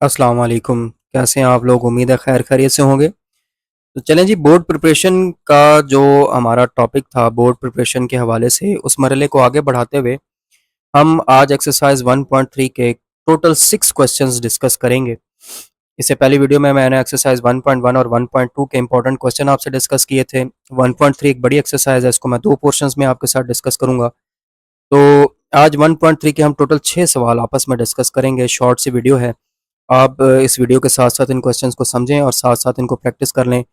अस्सलाम वालेकुम। कैसे हैं आप लोग? उम्मीद है खैर खैरियत से होंगे। तो चलें जी, बोर्ड प्रिपरेशन का जो हमारा टॉपिक था, बोर्ड प्रिपरेशन के हवाले से उस मरहले को आगे बढ़ाते हुए हम आज एक्सरसाइज 1.3 के टोटल 6 क्वेश्चंस डिस्कस करेंगे। इससे पहली वीडियो में मैंने एक्सरसाइज 1.1 और 1.2 के इंपॉर्टेंट क्वेश्चन आपसे डिस्कस किए थे। 1.3 एक बड़ी एक्सरसाइज है, इसको मैं 2 पोर्शंस में आपके साथ डिस्कस करूंगा। तो आज 1.3 के हम टोटल 6 सवाल आपस में डिस्कस करेंगे। शॉर्ट सी वीडियो है। आप इस वीडियो के साथ साथ इन क्वेश्चंस को समझें और साथ साथ इनको प्रैक्टिस कर लें।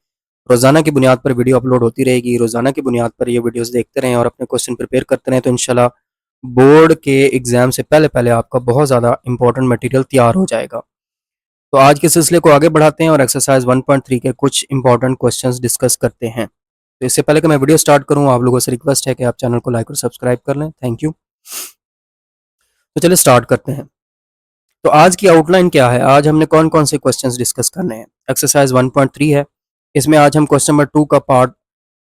रोज़ाना की बुनियाद पर वीडियो अपलोड होती रहेगी। रोज़ाना की बुनियाद पर ये वीडियोस देखते रहें और अपने क्वेश्चन प्रिपेयर करते रहें, तो इंशाल्लाह बोर्ड के एग्ज़ाम से पहले पहले आपका बहुत ज़्यादा इंपॉर्टेंट मटेरियल तैयार हो जाएगा। तो आज के सिलसिले को आगे बढ़ाते हैं और एक्सरसाइज 1.3 के कुछ इंपॉर्टेंट क्वेश्चंस डिस्कस करते हैं। तो इससे पहले कि मैं वीडियो स्टार्ट करूँ, आप लोगों से रिक्वेस्ट है कि आप चैनल को लाइक और सब्सक्राइब कर लें। Thank you. तो चलिए स्टार्ट करते हैं। तो आज की आउटलाइन क्या है? आज हमने कौन कौन से क्वेश्चंस डिस्कस करने हैं? एक्सरसाइज 1.3 है। इसमें आज हम क्वेश्चन नंबर 2 का पार्ट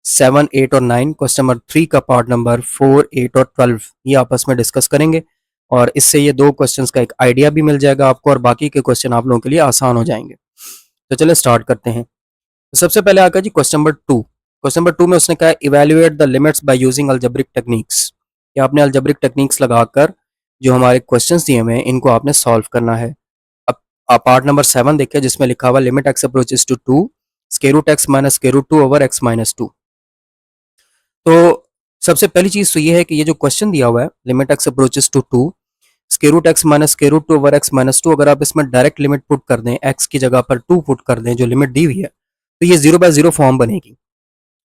7, 8 और 9, क्वेश्चन नंबर 3 का पार्ट नंबर 4, 8 और 12 ये आपस में डिस्कस करेंगे और इससे ये दो क्वेश्चंस का एक आइडिया भी मिल जाएगा आपको और बाकी के क्वेश्चन आप लोगों के लिए आसान हो जाएंगे। तो चलिए स्टार्ट करते हैं। तो सबसे पहले आकर जी क्वेश्चन नंबर 2। क्वेश्चन नंबर 2 में उसने कहा evaluate the limits by using algebraic techniques. कि आपने अलजेब्रिक टेक्निक्स लगाकर जो हमारे क्वेश्चंस दिए हुए हैं इनको आपने सॉल्व करना है। अब आप पार्ट नंबर 7 देखिए, जिसमें लिखा हुआ limit x approaches to 2 square root x minus square root 2 over x minus 2। तो सबसे पहली चीज तो ये है कि ये जो क्वेश्चन दिया हुआ है limit x approaches to 2 square root x minus square root 2 over x minus 2, अगर आप इसमें डायरेक्ट लिमिट पुट कर दें, एक्स की जगह पर 2 पुट कर दें जो लिमिट दी हुई है, तो ये 0/0 फॉर्म बनेगी।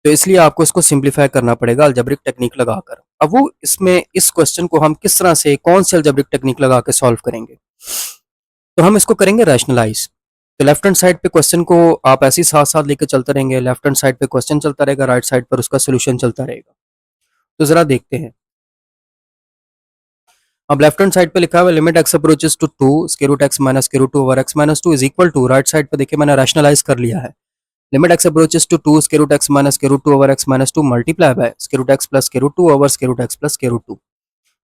तो इसलिए आपको इसको सिंप्लीफाई करना पड़ेगा अलजेब्रिक टेक्निक लगाकर। अब वो इसमें इस क्वेश्चन को हम किस तरह से कौन से अलजेब्रिक टेक्निक लगा के सॉल्व करेंगे, तो हम इसको करेंगे रैशनलाइज। तो लेफ्ट हैंड साइड पे क्वेश्चन को आप ऐसे ही साथ साथ लेकर चलते रहेंगे। लेफ्ट हैंड साइड पे क्वेश्चन चलता रहेगा, राइट साइड पर उसका सोल्यूशन चलता रहेगा। तो जरा देखते हैं। अब लेफ्ट हैंड साइड पे लिखा हुआ है limit x approaches to 2 square root x minus square root 2 over x minus 2 is equal to, right side पे देखिए मैंने रैशनलाइज कर लिया है। Limit x approaches to 2 square root x minus square root 2 over x minus 2 multiply by square root x plus square root 2 over square root x plus square root 2।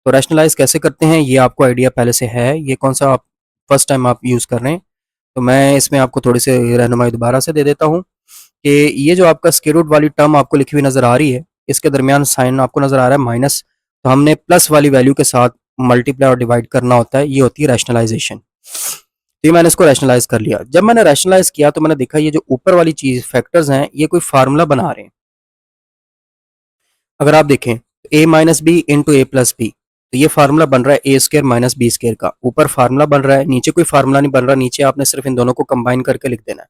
तो rationalise कैसे करते हैं ये आपको आइडिया पहले से है। ये कौन सा आप फर्स्ट टाइम आप यूज कर रहे हैं, तो मैं इसमें आपको थोड़ी सी रहनुमाई दोबारा से दे देता हूँ कि ये जो आपका स्क्वायर रूट वाली टर्म आपको लिखी हुई नजर आ रही है, इसके दरमियान साइन आपको नजर आ रहा है माइनस, तो हमने प्लस वाली वैल्यू के साथ मल्टीप्लाई और डिवाइड करना होता है। ये होती है रैशनलाइजेशन। तो ये मैंने इसको रैशनलाइज कर लिया। जब मैंने रैशनलाइज किया तो मैंने देखा ये जो ऊपर वाली चीज फैक्टर्स हैं ये कोई फार्मूला बना रहे हैं। अगर आप देखें ए माइनस बी इंटू ए प्लस बी, तो ये फार्मूला बन रहा है ए स्केयर माइनस बी स्केयर का। ऊपर फार्मूला बन रहा है, नीचे कोई फार्मूला नहीं बन रहा। नीचे आपने सिर्फ इन दोनों को कंबाइन करके लिख देना है।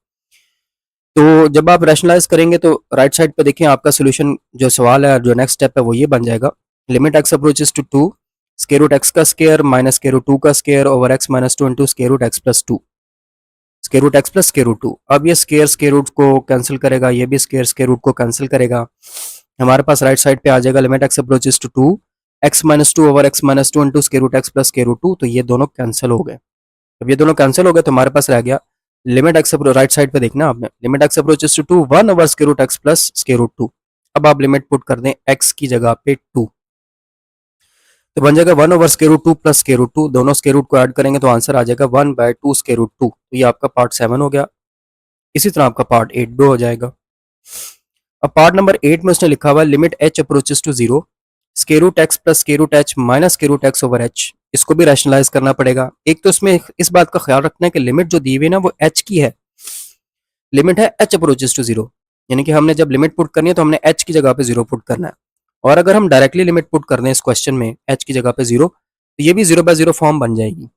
तो जब आप रैशनलाइज करेंगे तो राइट साइड पे देखें आपका सोल्यूशन जो सवाल है, जो नेक्स्ट स्टेप है वो ये बन जाएगा। Limit x approaches to 2 square root x का स्क्वायर माइनस स्क्वायर रूट 2 का square over x minus 2 into square root x plus 2 square root x plus square root 2। अब ये स्क्वायर रूट को कैंसिल करेगा, ये भी स्क्वायर रूट को cancel करेगा। हमारे पास राइट साइड पे आ जाएगा limit x approaches to 2 x minus 2 over x minus 2 into square root x plus square root 2। तो ये दोनों कैंसिल हो गए। जब ये दोनों कैंसिल हो गए तो हमारे पास रह गया लिमिट एक्स, राइट साइड पे देखना आपने, limit x approaches to 2 1 over square root x plus square root 2। अब आप लिमिट पुट कर दें एक्स की जगह पे 2, तो बन जाएगा 1 over square root 2 plus square root 2। दोनों स्क्वायर रूट को ऐड करेंगे तो आंसर आ जाएगा 1/2 स्क्वायर रूट 2। तो ये आपका पार्ट 7 हो गया। इसी तरह आपका पार्ट 8 भी हो जाएगा। अब पार्ट नंबर 8 में उसने लिखा हुआ है limit h approaches to 0 square root x plus square root h minus square root x over h. इसको भी रैशनलाइज करना पड़ेगा। एक तो इसमें इस बात का ख्याल रखना है कि लिमिट जो दी हुई है ना वो एच की है। लिमिट है एच अप्रोचेस टू 0, यानी कि हमने जब लिमिट पुट करनी है तो हमने एच की जगह पे 0 पुट करना है। और अगर हम डायरेक्टली लिमिट पुट कर दें इस क्वेश्चन में एच की जगह पे 0, तो ये भी 0/0 फॉर्म बन जाएगी।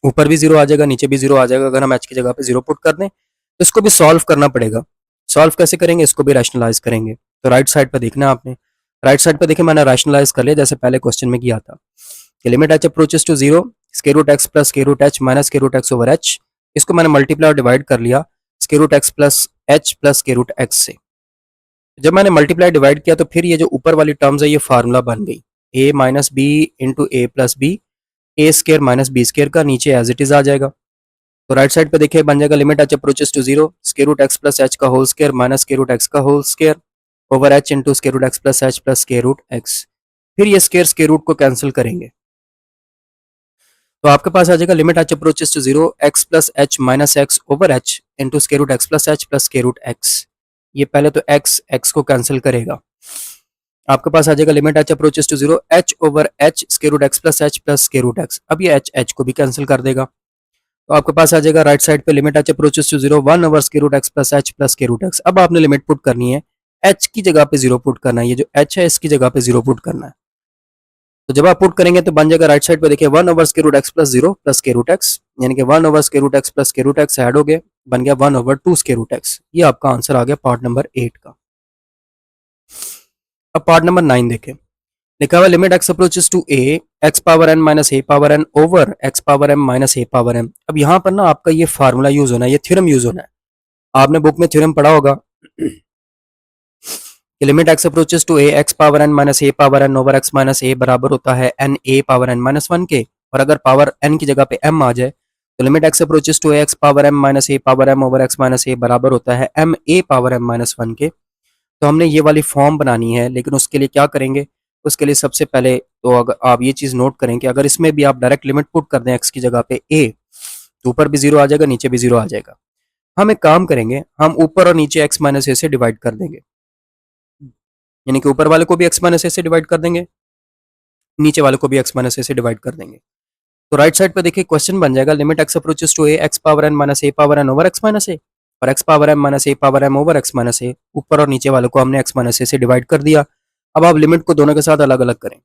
ऊपर भी 0 आ जाएगा, नीचे भी 0 आ जाएगा अगर हम एच की जगह पे 0 पुट कर दें। तो इसको भी सॉल्व करना पड़ेगा। सॉल्व कैसे करेंगे, इसको भी रैशनलाइज करेंगे। तो राइट साइड पर देखना आपने, राइट साइड पर देखिए मैंने रैशनलाइज कर लिया जैसे पहले क्वेश्चन में किया था कि limit h approaches to 0 square root x plus square root h minus square root x over h. इसको मैंने मल्टीप्लाई और डिवाइड कर लिया square root x plus h plus square root x से। जब मैंने मल्टीप्लाई डिवाइड किया तो फिर ये जो ऊपर वाली टर्म्स है ये फार्मूला बन गई ए माइनस बी इंटू ए प्लस बी ए स्केयर माइनस बी स्केयर का, नीचे एज इट इज आ जाएगा। तो राइट साइड पे देखिए बन जाएगा limit h approaches to 0 square root x plus h का whole square minus square root x का whole square over h into square root x plus h plus square root x. फिर ये square root को cancel करेंगे। तो आपके पास आ जाएगा limit h approaches to 0 x plus h minus x over h into square root x plus h plus square root x. ये पहले तो x को कैंसिल करेगा। आपके पास आ जाएगा limit h approaches to 0 h over h square root x plus h plus square root x. अब ये h को भी कैंसिल कर देगा। तो आपके पास आ जाएगा राइट साइड पे limit h approaches to 0 1 over square root x plus h plus square root x. अब आपने लिमिट पुट करनी है, h की जगह पे 0 पुट करना है, ये जो h है इसकी जगह पे 0 पुट करना है। तो जब आप पुट करेंगे तो बन जाएगा राइट साइड पे देखिए 1 over square root x plus 0 plus square root x, यानी कि 1 over square root x plus square root x add हो गए, बन गया 1 ओवर 2 स्क्वायर रूट एक्स। ये आपका आंसर आ गया पार्ट नंबर 8 का। अब पार्ट नंबर 9 देखें, लिखा हुआ limit x approaches to a x power n minus a power n over x power m minus a power m। अब यहाँ पर ना आपका ये फार्मूला यूज होना है, ये थ्योरम यूज होना है। आपने बुक में थ्योरम पढ़ा होगा कि limit x approaches to a x power n minus a power n over x minus a बराबर होता है n a power n minus 1 के। और अगर पावर n की जगह पे m आ जाए तो limit x approaches to a x power m minus a power m over x minus a बराबर होता है m a power m minus 1 के। तो हमने ये वाली फॉर्म बनानी है, लेकिन उसके लिए क्या करेंगे, उसके लिए सबसे पहले तो अगर आप ये चीज़ नोट करें कि अगर इसमें भी आप डायरेक्ट लिमिट पुट कर दें x की जगह पे a, तो ऊपर भी 0 आ जाएगा, नीचे भी 0 आ जाएगा। हम एक काम करेंगे, हम ऊपर और नीचे x माइनस a से डिवाइड कर देंगे, यानी कि ऊपर वाले को भी x माइनस a से डिवाइड कर देंगे, नीचे वाले को भी x माइनस a से डिवाइड कर देंगे। तो राइट साइड पे देखिए क्वेश्चन बन जाएगा limit x approaches to a x power n minus a power n over x minus a और x power m minus a power m over x minus a। ऊपर और नीचे वाले को हमने x माइनस a से डिवाइड कर दिया। अब आप लिमिट को दोनों के साथ अलग अलग करें।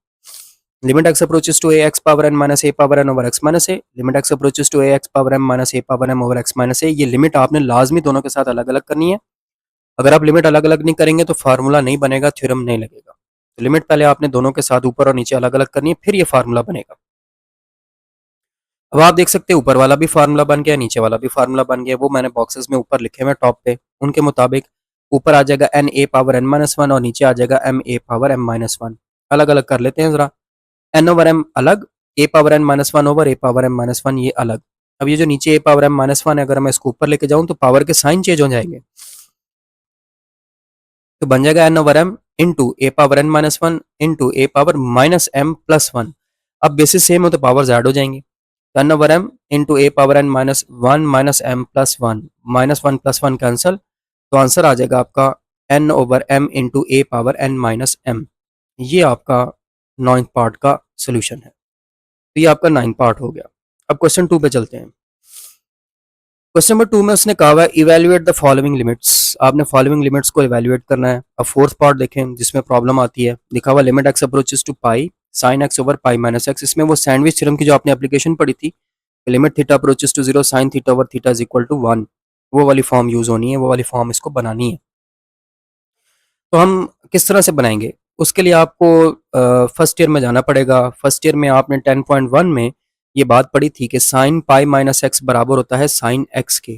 Limit x approaches to a x power n minus a power n over x minus a, limit x approaches to a x power m minus a power m over x minus a। ये limit आपने लाजमी दोनों के साथ अलग अलग करनी है। अगर आप लिमिट अलग अलग नहीं करेंगे तो फार्मूला नहीं बनेगा, थ्योरम नहीं लगेगा। तो लिमिट पहले आपने दोनों के साथ ऊपर और नीचे अलग अलग करनी है, फिर ये फार्मूला बनेगा। अब आप देख सकते हैं ऊपर वाला भी फार्मूला बन गया, नीचे वाला भी फार्मूला बन गया। वो मैंने बॉक्सेस में ऊपर लिखे हुए टॉप पे, उनके मुताबिक ऊपर आ जाएगा n a power n minus 1 और नीचे आ जाएगा m a power m minus 1। अलग अलग कर लेते हैं जरा, एन ओवर एम अलग, ए पावर एन माइनस 1 ओवर ए पावर एम माइनस 1 ये अलग। अब ये जो नीचे ए पावर एम माइनस 1 है, अगर मैं इसको ऊपर लेके जाऊं तो पावर के साइन चेंज हो जाएंगे, तो बन जाएगा N over m into a power n minus 1 into a power minus m plus 1। अब बेसिस सेम हो तो पावर ऐड हो जाएंगी, n over m into a power n minus 1 minus m plus 1, minus 1 plus 1 cancel, तो answer आ जाएगा आपका n over m into a power n minus m. ये आपका 9th पार्ट का सोल्यूशन है। तो ये आपका 9 पार्ट हो गया। अब क्वेश्चन 2 पे चलते हैं। क्वेश्चन नंबर 2 में उसने कहा हुआ इवेल्युएट द फॉलोइंग लिमिट्स। आपने फॉलोइंग लिमिट्स को इवेल्युएट करना है। अब 4th पार्ट देखें जिसमें प्रॉब्लम आती है, लिखा हुआ limit x approaches to pi sine x over pi minus x. इसमें वो सैंडविच थ्योरम की जो आपने एप्लीकेशन पढ़ी थी, limit theta approaches to 0 sine theta over theta is equal to 1, वो वाली फॉर्म यूज होनी है, वो वाली फॉर्म इसको बनानी है। तो हम किस तरह से बनाएंगे, उसके लिए आपको फर्स्ट ईयर में जाना पड़ेगा। फर्स्ट ईयर में आपने 10.1 में ये बात पढ़ी थी कि साइन पाई माइनस एक्स बराबर होता है साइन एक्स के,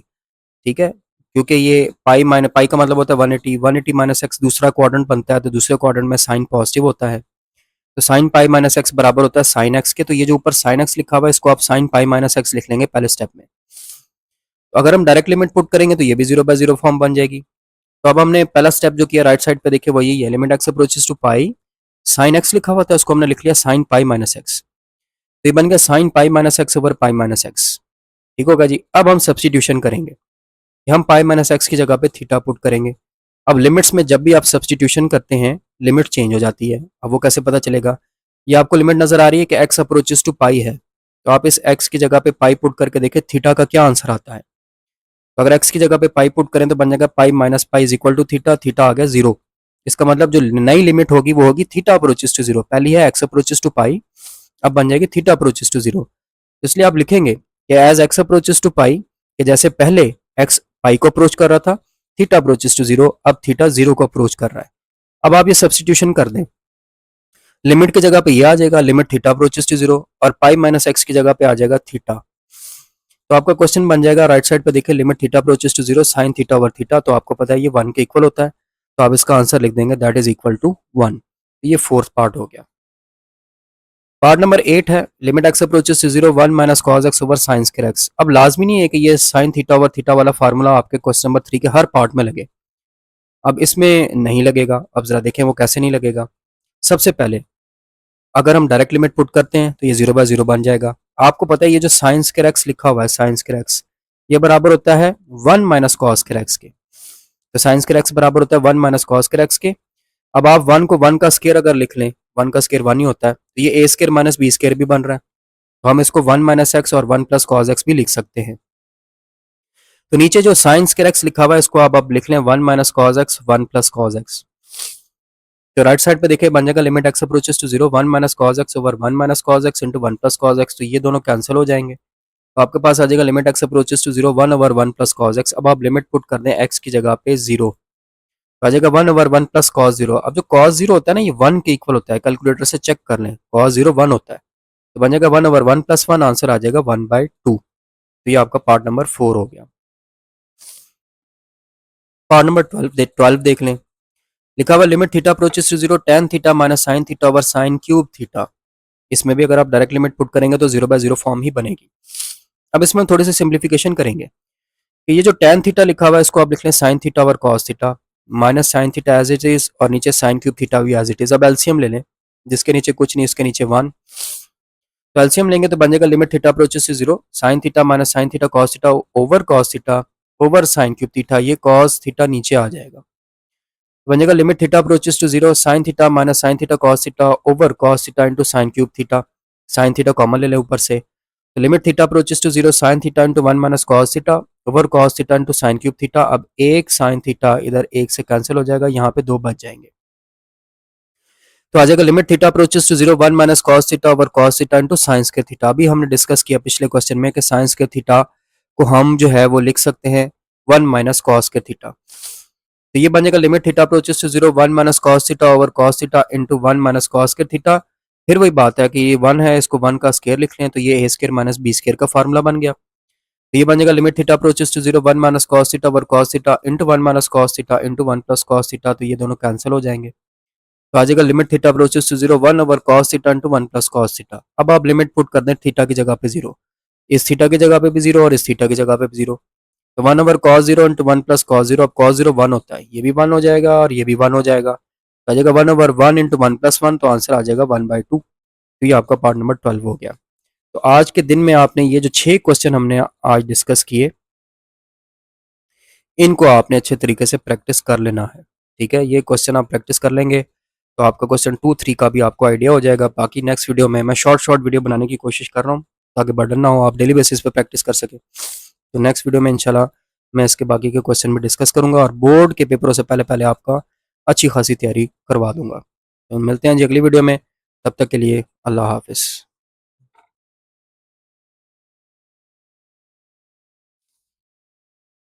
ठीक है, क्योंकि ये पाई का मतलब होता है 180, 180 माइनस एक्स दूसरा क्वाड्रेंट बनता है, तो दूसरे क्वाड्रेंट में साइन पॉजिटिव होता है, तो साइन पाई माइनस एक्स बराबर होता है साइन एक्स के। तो ये जो ऊपर साइन एक्स लिखा हुआ है इसको आप साइन पाई माइनस एक्स लिख लेंगे पहले स्टेप में। तो अगर हम डायरेक्ट लिमिट पुट करेंगे तो ये भी 0/0 फॉर्म बन जाएगी। तो अब हमने पहला स्टेप जो किया राइट साइड पे देखिए वो यही है, limit x approaches to pi sine x लिखा हुआ था, उसको हमने लिख लिया साइन पाई माइनस एक्स, तो ये बन गया sine pi minus x over pi minus x. ठीक होगा जी। अब हम सब्सटीट्यूशन करेंगे, हम पाई माइनस एक्स की जगह पे थीटा पुट करेंगे। अब लिमिट्स में जब भी आप सब्सटीट्यूशन करते हैं लिमिट चेंज हो जाती है। अब वो कैसे पता चलेगा, ये आपको लिमिट नजर आ रही है कि एक्स अप्रोचेस टू पाई है, तो आप इस एक्स की जगह पे पाई पुट करके देखें थीटा का क्या आंसर आता है। तो अगर एक्स की जगह पे पाई पुट करें तो बन जाएगा pi minus pi is equal to theta, theta आ गया 0। इसका मतलब जो नई लिमिट होगी वो होगी थीटा अप्रोचेस टू 0। पहली है एक्स अप्रोचेस टू पाई, अब बन जाएगी थीटा अप्रोचेस टू 0। इसलिए आप लिखेंगे कि एज एक्स अप्रोचेस टू पाई, कि जैसे पहले एक्स पाई को अप्रोच कर रहा था, थीटा अप्रोचेस टू 0, अब थीटा 0 को अप्रोच कर रहा है। अब आप ये सब्सटीट्यूशन कर दें, लिमिट की जगह पे ये आ जाएगा लिमिट थीटा अप्रोचेस टू 0 और पाई माइनस एक्स की जगह पे आ जाएगा थीटा। तो आपका क्वेश्चन बन जाएगा राइट साइड पे देखिए limit theta approaches to 0 sine theta over theta, तो आपको पता है ये 1 के इक्वल होता है, तो आप इसका आंसर लिख देंगे दैट इज इक्वल टू 1। ये 4th पार्ट हो गया। पार्ट नंबर 8 है limit x approaches to 0 1 minus cos x over sine square x. अब लाजमी नहीं है कि ये साइन थीटा ओवर थीटा वाला फार्मूला आपके क्वेश्चन नंबर 3 के हर पार्ट में लगे। अब इसमें नहीं लगेगा, अब जरा देखें वो कैसे नहीं लगेगा। सबसे पहले अगर हम डायरेक्ट लिमिट पुट करते हैं तो ये 0/0 बन जाएगा, आपको पता है ये जो साइन स्क्वायर एक्स लिखा हुआ है, साइन स्क्वायर एक्स, ये बराबर होता है 1 माइनस कॉस स्क्वायर एक्स के। तो साइन स्क्वायर एक्स बराबर होता है 1 माइनस कॉस स्क्वायर एक्स के। अब आप 1 को 1 का स्क्वायर अगर लिख लें, 1 का स्क्वायर 1 ही होता है, तो ये A square minus B square भी बन रहा है। तो हम इसको 1 माइनस एक्स और 1 प्लस कॉस एक्स भी लिख सकते हैं। तो नीचे जो साइन स्क्वायर एक्स लिखा हुआ है इसको आप लिख लें 1 minus cos x 1 plus cos x. तो राइट साइड पे देखिए बन जाएगा limit x approaches to 0 1 minus cos x over 1 minus cos x into 1 plus cos x. तो ये दोनों कैंसिल हो जाएंगे, तो आपके पास आ जाएगा limit x approaches to 0 1 over 1 plus cos x. अब आप लिमिट पुट कर दें एक्स की जगह पे 0, तो आ जाएगा 1 ओवर 1 प्लस कॉस 0। अब जो कॉस 0 होता है ना ये 1 के इक्वल होता है, कैलकुलेटर से चेक कर लें, कॉस 0 1 होता है, तो बन जाएगा 1 ओवर 1 प्लस 1, आंसर आ जाएगा 1/2। तो ये आपका पार्ट नंबर 4 हो गया। पार्ट नंबर 12 देख लें, लिखा हुआ limit theta approaches to 0 tan theta minus sine theta over sine cube theta. इसमें भी अगर आप डायरेक्ट लिमिट पुट करेंगे तो 0/0 फॉर्म ही बनेगी। अब इसमें थोड़ी सी सिंप्लीफिकेशन करेंगे कि ये जो tan थीटा लिखा हुआ है इसको आप लिख लें sine theta over cos theta minus sine theta as it is, और नीचे साइन क्यूब थीटा भी एज इट इज। अब एलसीएम ले लें, जिसके नीचे कुछ नहीं उसके नीचे 1, तो एलसीएम लेंगे तो बन जाएगा limit theta approaches to 0 sine theta minus sine theta cos theta over sine cube theta, ये कॉस थीटा नीचे आ जाएगा, बन जाएगा limit theta approaches to 0 sine theta minus sine theta cos theta over cos theta into sine cube theta. Sine theta common ले लें ऊपर से, तो limit theta approaches to 0 sine theta into 1 minus cos theta over cos theta into sine cube theta. अब एक sine theta इधर एक से कैंसिल हो जाएगा, यहाँ पे 2 बच जाएंगे, तो आ जाएगा limit theta approaches to 0 1 minus cos theta over cos theta into sine square theta. अभी हमने डिस्कस किया पिछले क्वेश्चन में कि साइन स्क्वायर थीटा को हम जो है वो लिख सकते हैं 1 माइनस कॉस स्क्वायर थीटा। तो ये बन जाएगा limit theta approaches to 0 1 minus cos theta over cos theta into 1 minus cos square theta. फिर वही बात है कि ये 1 है, इसको 1 का स्क्वायर लिख लें, तो ये A square minus B square का फार्मूला बन गया। तो ये बन जाएगा limit theta approaches to 0 1 minus cos theta over cos theta into 1 minus cos theta into 1 plus cos theta. तो ये दोनों कैंसिल हो जाएंगे, तो आ जाएगा limit theta approaches to 0 1 over cos theta into 1 plus cos theta. अब आप लिमिट पुट कर दें थीटा की जगह पे 0, इस थीटा की जगह पे भी 0 और इस थीटा की जगह पे भी 0, तो 1 over cos 0 into 1 plus cos 0। अब कॉस 0 1 होता है, ये भी 1 हो जाएगा और ये भी 1 हो जाएगा, तो आ जाएगा 1 ओवर 1 इंटू 1 प्लस 1, तो आंसर आ जाएगा 1/2। तो ये आपका पार्ट नंबर 12 हो गया। तो आज के दिन में आपने ये जो 6 क्वेश्चन हमने आज डिस्कस किए, इनको आपने अच्छे तरीके से प्रैक्टिस कर लेना है। ठीक है, ये क्वेश्चन आप प्रैक्टिस कर लेंगे तो आपका क्वेश्चन 2 3 का भी आपको आइडिया हो जाएगा। बाकी नेक्स्ट वीडियो में मैं शॉर्ट वीडियो बनाने की कोशिश कर रहा हूँ ताकि बर्डन ना हो, आप डेली बेसिस पे प्रैक्टिस कर सकें। तो नेक्स्ट वीडियो में इंशाल्लाह मैं इसके बाकी के क्वेश्चन भी डिस्कस करूंगा और बोर्ड के पेपरों से पहले पहले आपका अच्छी खासी तैयारी करवा दूंगा। तो मिलते हैं जी अगली वीडियो में, तब तक के लिए अल्लाह हाफिज़।